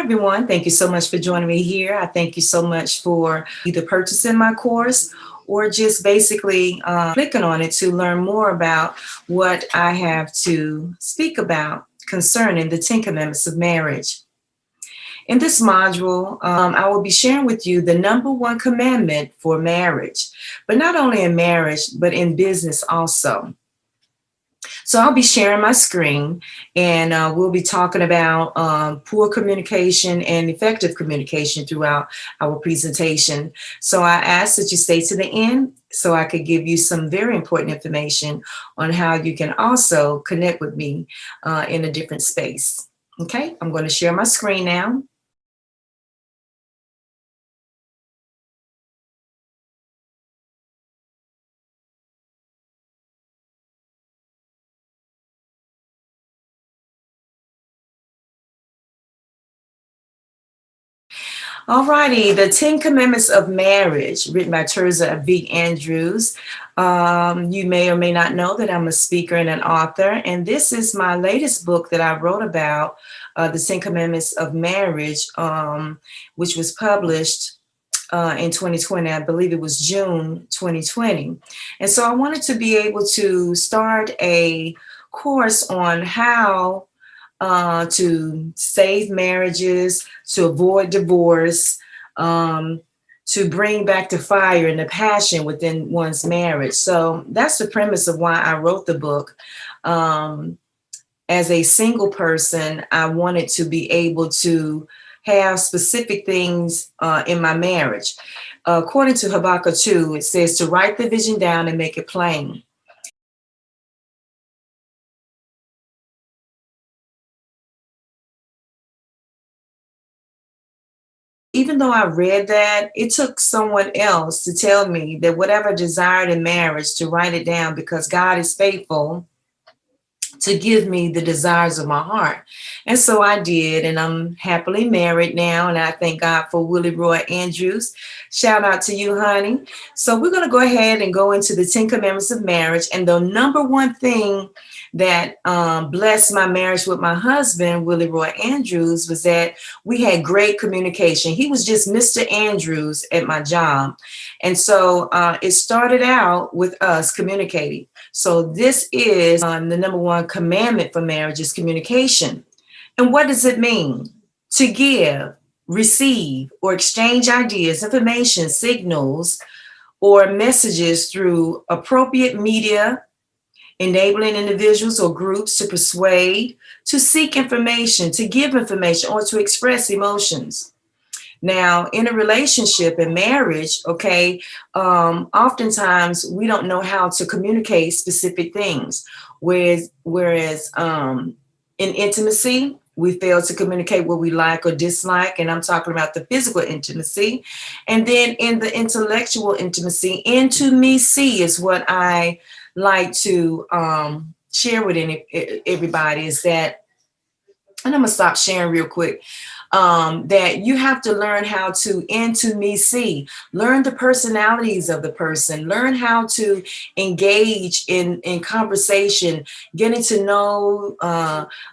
everyone. Thank you so much for joining me here. I thank you so much for either purchasing my course or just basically clicking on it to learn more about what I have to speak about concerning the 10 Commandments of Marriage. In this module, I will be sharing with you the number one commandment for marriage, but not only in marriage, but in business also. So I'll be sharing my screen and we'll be talking about poor communication and effective communication throughout our presentation. So I ask that you stay to the end so I could give you some very important information on how you can also connect with me in a different space. Okay, I'm going to share my screen now. Alrighty, the 10 Commandments of Marriage, written by Teresa V. Andrews. You may or may not know that I'm a speaker and an author, and this is my latest book that I wrote about, the 10 Commandments of Marriage, which was published in 2020. I believe it was June 2020. And so I wanted to be able to start a course on how to save marriages, to avoid divorce, to bring back the fire and the passion within one's marriage. So that's the premise of why I wrote the book. As a single person, I wanted to be able to have specific things in my marriage. According to Habakkuk 2, it says to write the vision down and make it plain. Even though I read that, it took someone else to tell me that whatever I desired in marriage, to write it down, because God is faithful to give me the desires of my heart. And so I did, and I'm happily married now, and I thank God for Willie Roy Andrews. Shout out to you, honey. So we're going to go ahead and go into the 10 Commandments of Marriage, and the number one thing that blessed my marriage with my husband, Willie Roy Andrews, was that we had great communication. He was just Mr. Andrews at my job. And so it started out with us communicating. So this is the number one commandment for marriage is communication. And what does it mean? To give, receive, or exchange ideas, information, signals, or messages through appropriate media, enabling individuals or groups to persuade, to seek information, to give information, or to express emotions. Now, in a relationship and marriage, okay, oftentimes we don't know how to communicate specific things. Whereas in intimacy, we fail to communicate what we like or dislike, and I'm talking about the physical intimacy. And then in the intellectual intimacy, intimacy is what I like to share with everybody is that, and I'm gonna stop sharing real quick, that you have to learn how to intimacy, learn the personalities of the person, learn how to engage in conversation, getting to know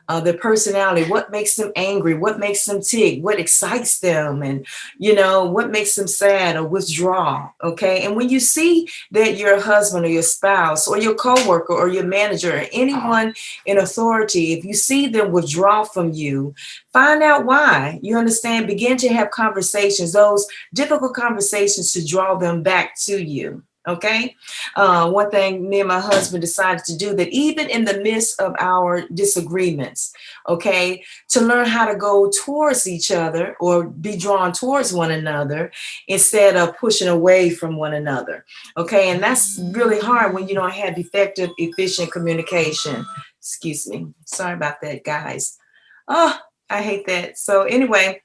the personality, what makes them angry, what makes them tick, what excites them, and what makes them sad or withdraw. Okay, and when you see that your husband or your spouse or your coworker or your manager or anyone in authority, if you see them withdraw from you, find out why. You understand? Begin to have conversations, those difficult conversations, to draw them back to you. Okay. One thing me and my husband decided to do, that even in the midst of our disagreements, okay, to learn how to go towards each other or be drawn towards one another instead of pushing away from one another. Okay. And that's really hard when you don't have effective, efficient communication. Excuse me. Sorry about that, guys. Oh, I hate that. So anyway,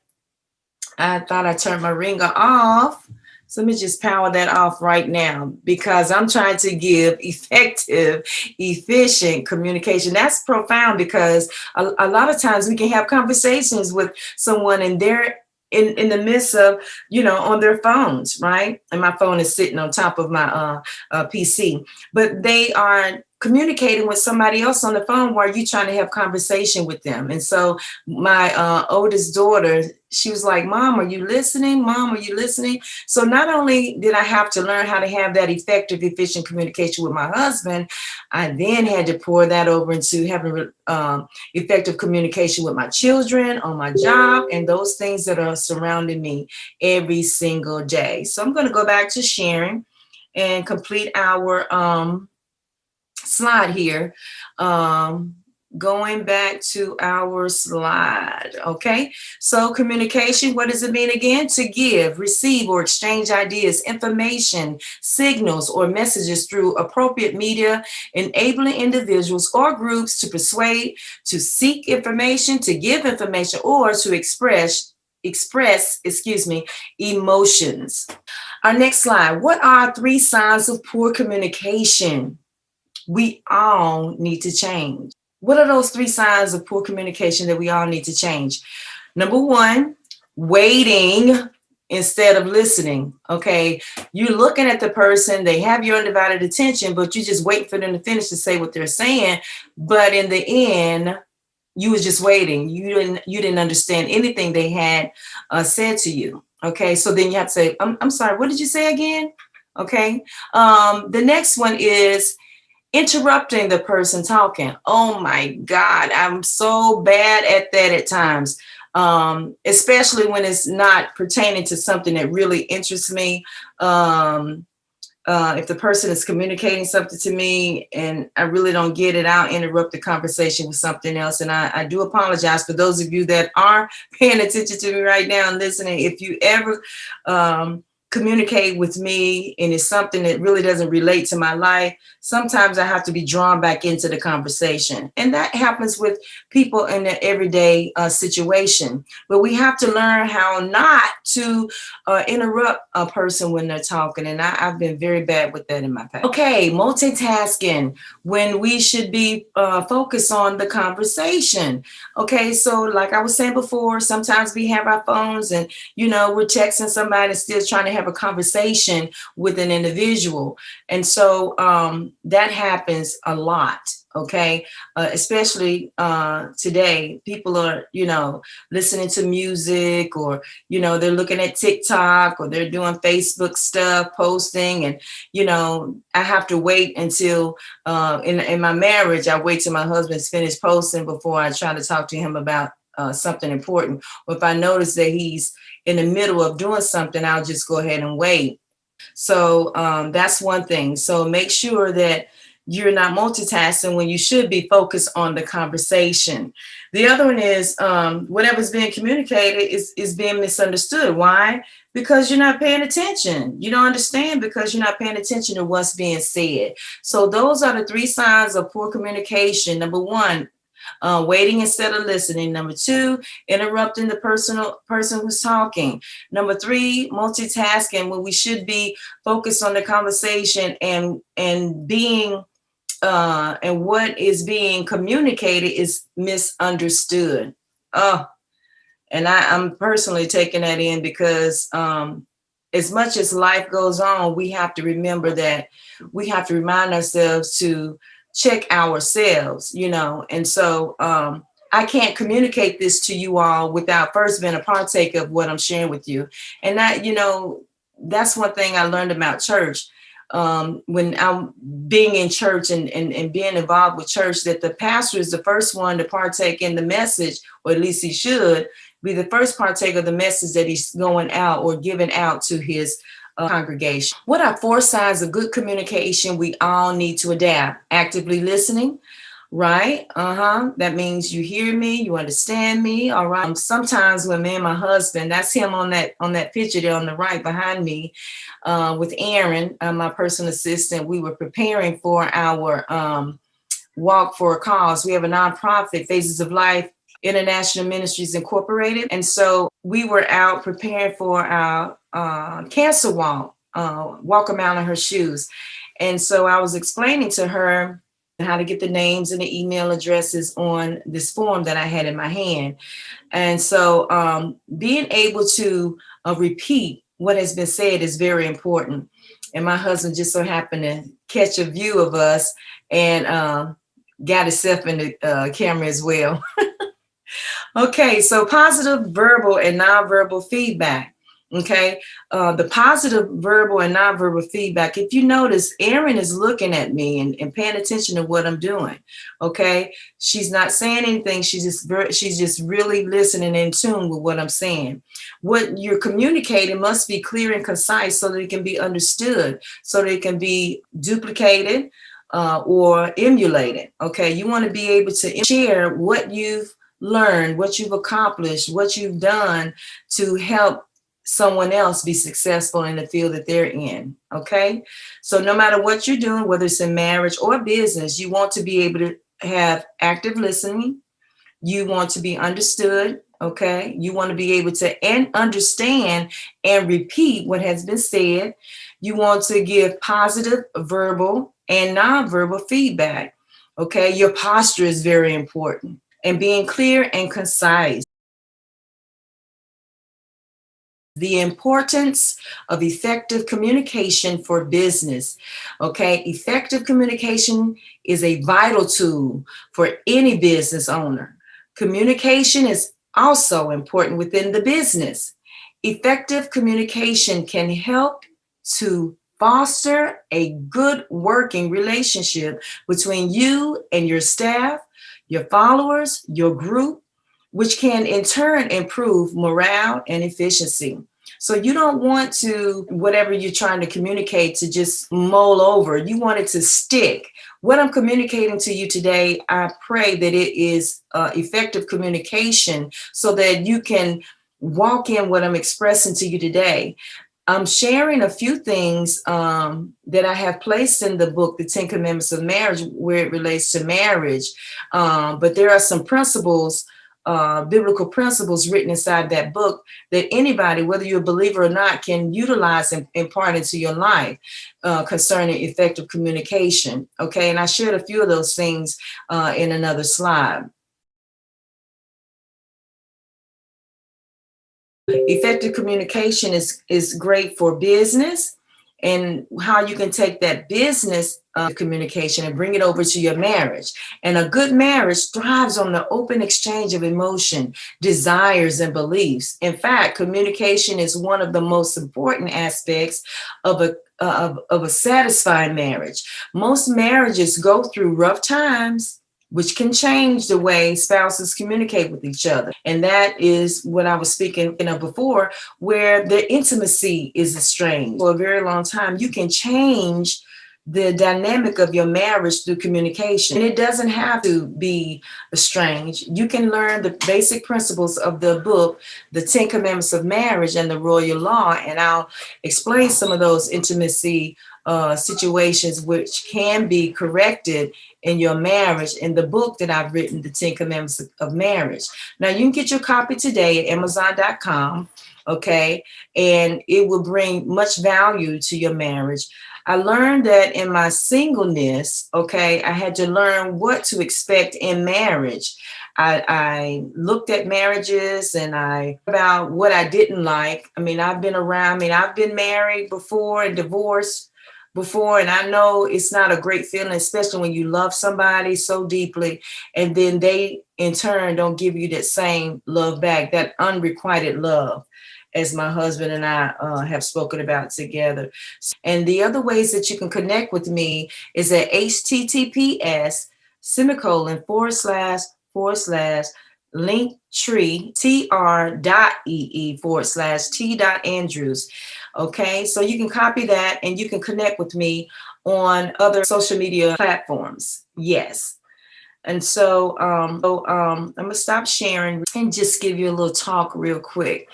I thought I turned my ringer off. So let me just power that off right now, because I'm trying to give effective, efficient communication. That's profound, because a lot of times we can have conversations with someone and they're in the midst of, on their phones, right? And my phone is sitting on top of my PC, but they are communicating with somebody else on the phone while you're trying to have conversation with them. And so my oldest daughter she was like, Mom, are you listening? Mom, are you listening? So not only did I have to learn how to have that effective, efficient communication with my husband, I then had to pour that over into having effective communication with my children, on my job, and those things that are surrounding me every single day. So I'm going to go back to sharing and complete our slide here. Going back to our slide. Okay. So communication, what does it mean again? To give, receive, or exchange ideas, information, signals, or messages through appropriate media, enabling individuals or groups to persuade, to seek information, to give information, or to express, emotions. Our next slide. What are 3 signs of poor communication we all need to change? What are those 3 signs of poor communication that we all need to change? Number 1, waiting instead of listening. Okay. You're looking at the person, they have your undivided attention, but you just wait for them to finish to say what they're saying. But in the end, you was just waiting. You didn't understand anything they had said to you. Okay. So then you have to say, I'm sorry, what did you say again? Okay. The next one is interrupting the person talking. Oh my God, I'm so bad at that at times, especially when it's not pertaining to something that really interests me. If the person is communicating something to me and I really don't get it, I'll interrupt the conversation with something else. And I do apologize for those of you that are paying attention to me right now and listening. If you ever communicate with me and it's something that really doesn't relate to my life, sometimes I have to be drawn back into the conversation. And that happens with people in their everyday situation. But we have to learn how not to interrupt a person when they're talking. And I've been very bad with that in my past. Okay, multitasking, when we should be focused on the conversation. Okay, so like I was saying before, sometimes we have our phones and, we're texting somebody still trying to have a conversation with an individual. And so that happens a lot. Okay. Especially today, people are, listening to music or, they're looking at TikTok or they're doing Facebook stuff, posting. And, I have to wait until in my marriage, I wait till my husband's finished posting before I try to talk to him about something important. Or if I notice that he's in the middle of doing something, I'll just go ahead and wait. So that's one thing. So make sure that you're not multitasking when you should be focused on the conversation. The other one is whatever's being communicated is being misunderstood. Why? Because you're not paying attention. You don't understand because you're not paying attention to what's being said. So those are the 3 signs of poor communication. Number 1, waiting instead of listening. Number 2, interrupting the person who's talking. Number 3, multitasking when we should be focused on the conversation and being and what is being communicated is misunderstood. And I'm personally taking that in because as much as life goes on, we have to remember that we have to remind ourselves to check ourselves, and so I can't communicate this to you all without first being a partaker of what I'm sharing with you. And that, that's one thing I learned about church. When I'm being in church and being involved with church, that the pastor is the first one to partake in the message, or at least he should be the first partaker of the message that he's going out or giving out to his congregation. What are 4 signs of good communication we all need to adapt? Actively listening, right? That means you hear me, you understand me. All right. Sometimes when me and my husband, that's him on that picture there on the right behind me, with Aaron, my personal assistant, we were preparing for our walk for a cause. We have a nonprofit, Phases of Life International Ministries Incorporated. And so we were out preparing for our cancer walk, walk a mile in her shoes. And so I was explaining to her how to get the names and the email addresses on this form that I had in my hand. And so being able to repeat what has been said is very important. And my husband just so happened to catch a view of us and got himself in the camera as well. Okay, so positive verbal and nonverbal feedback. Okay, the positive verbal and nonverbal feedback. If you notice, Erin is looking at me and paying attention to what I'm doing. Okay, she's not saying anything. She's just really listening in tune with what I'm saying. What you're communicating must be clear and concise so that it can be understood, so that it can be duplicated or emulated. Okay, you want to be able to share what you've learned, what you've accomplished, what you've done to help someone else be successful in the field that they're in. Okay, so no matter what you're doing, whether it's in marriage or business, you want to be able to have active listening. You want to be understood. Okay, you want to be able to understand and repeat what has been said. You want to give positive verbal and nonverbal feedback. Okay, your posture is very important, and being clear and concise. The importance of effective communication for business. Okay, effective communication is a vital tool for any business owner. Communication is also important within the business. Effective communication can help to foster a good working relationship between you and your staff, your followers, your group, which can in turn improve morale and efficiency. So you don't want to, whatever you're trying to communicate, to just mull over. You want it to stick. What I'm communicating to you today, I pray that it is effective communication so that you can walk in what I'm expressing to you today. I'm sharing a few things that I have placed in the book, The 10 Commandments of Marriage, where it relates to marriage. But there are some principles, biblical principles written inside that book that anybody, whether you're a believer or not, can utilize and impart into your life concerning effective communication. Okay, and I shared a few of those things in another slide. Effective communication is great for business, and how you can take that business communication and bring it over to your marriage. And a good marriage thrives on the open exchange of emotion, desires, and beliefs. In fact, communication is one of the most important aspects of a satisfying marriage. Most marriages go through rough times, which can change the way spouses communicate with each other. And that is what I was speaking of before, where the intimacy is estranged. For a very long time, you can change the dynamic of your marriage through communication. And it doesn't have to be estranged. You can learn the basic principles of the book, The 10 Commandments of Marriage and the Royal Law, and I'll explain some of those intimacy situations which can be corrected in your marriage in the book that I've written, The 10 Commandments of Marriage. Now, you can get your copy today at Amazon.com, okay? And it will bring much value to your marriage. I learned that in my singleness, okay, I had to learn what to expect in marriage. I looked at marriages and I about what I didn't like. I mean, I've been married before and divorced before, and I know it's not a great feeling, especially when you love somebody so deeply and then they in turn don't give you that same love back, that unrequited love, as my husband and I have spoken about together. And the other ways that you can connect with me is at https semicolon // linktree tr.ee /t.andrews. Okay, so you can copy that and you can connect with me on other social media platforms. Yes. And so I'm gonna stop sharing and just give you a little talk real quick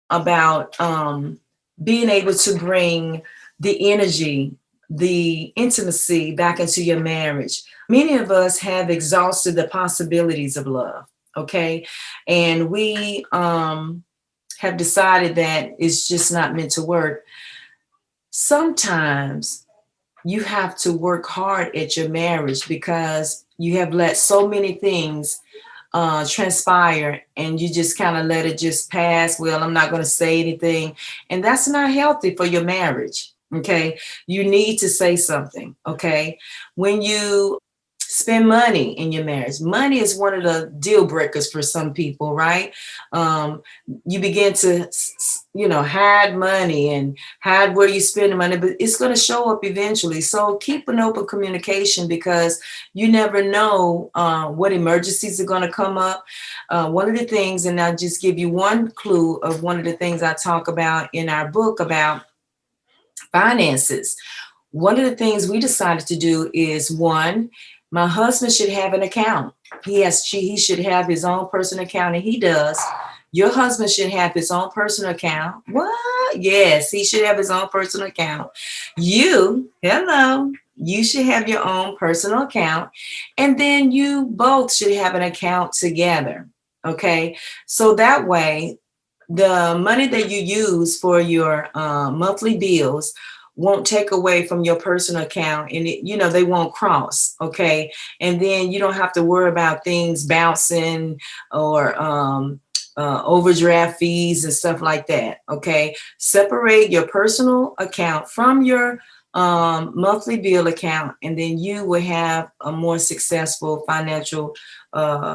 about being able to bring the energy, the intimacy back into your marriage. Many of us have exhausted the possibilities of love, okay? And we have decided that it's just not meant to work. Sometimes you have to work hard at your marriage because you have let so many things transpire and you just kind of let it just pass. Well, I'm not going to say anything. And that's not healthy for your marriage. Okay. You need to say something. Okay. When you Spend money in your marriage. Money is one of the deal breakers for some people, right? Um, you begin to, hide money and hide where you spend the money, but it's going to show up eventually. So keep an open communication, because you never know what emergencies are going to come up. One of the things, and I'll just give you one clue of one of the things I talk about in our book about finances. One of the things we decided to do is, one, my husband should have an account. He should have his own personal account, and he does. Your husband should have his own personal account. What? Yes, he should have his own personal account. You should have your own personal account, and then you both should have an account together. Okay, so that way, the money that you use for your monthly bills won't take away from your personal account, and they won't cross. Okay, and then you don't have to worry about things bouncing or overdraft fees and stuff like that. Okay, separate your personal account from your monthly bill account, and then you will have a more successful financial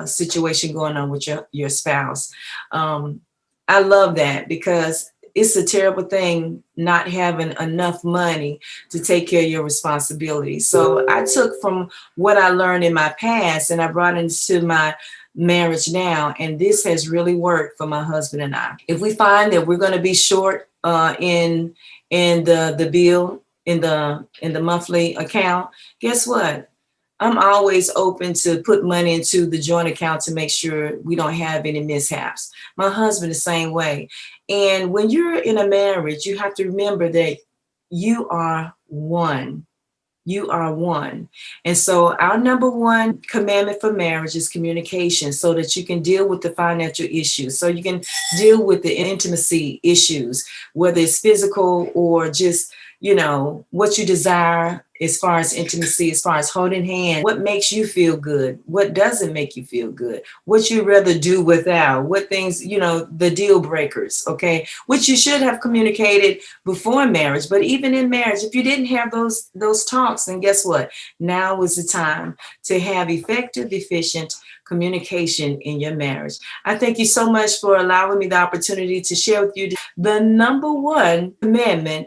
situation going on with your spouse. I love that, because it's a terrible thing not having enough money to take care of your responsibilities. So I took from what I learned in my past and I brought it into my marriage now, and this has really worked for my husband and I. If we find that we're going to be short in the bill in the monthly account, guess what? I'm always open to put money into the joint account to make sure we don't have any mishaps. My husband the same way. And when you're in a marriage, you have to remember that you are one. You are one. And so our number one commandment for marriage is communication, so that you can deal with the financial issues, so you can deal with the intimacy issues, whether it's physical or just, what you desire as far as intimacy, as far as holding hands, what makes you feel good, what doesn't make you feel good, what you rather do without, what things, the deal breakers, okay, which you should have communicated before marriage. But even in marriage, if you didn't have those talks, then guess what? Now is the time to have effective, efficient communication in your marriage. I thank you so much for allowing me the opportunity to share with you the number one commandment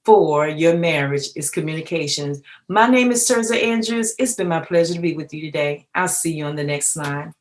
for your marriage is communications. My name is Terza Andrews. It's been my pleasure to be with you today. I'll see you on the next slide.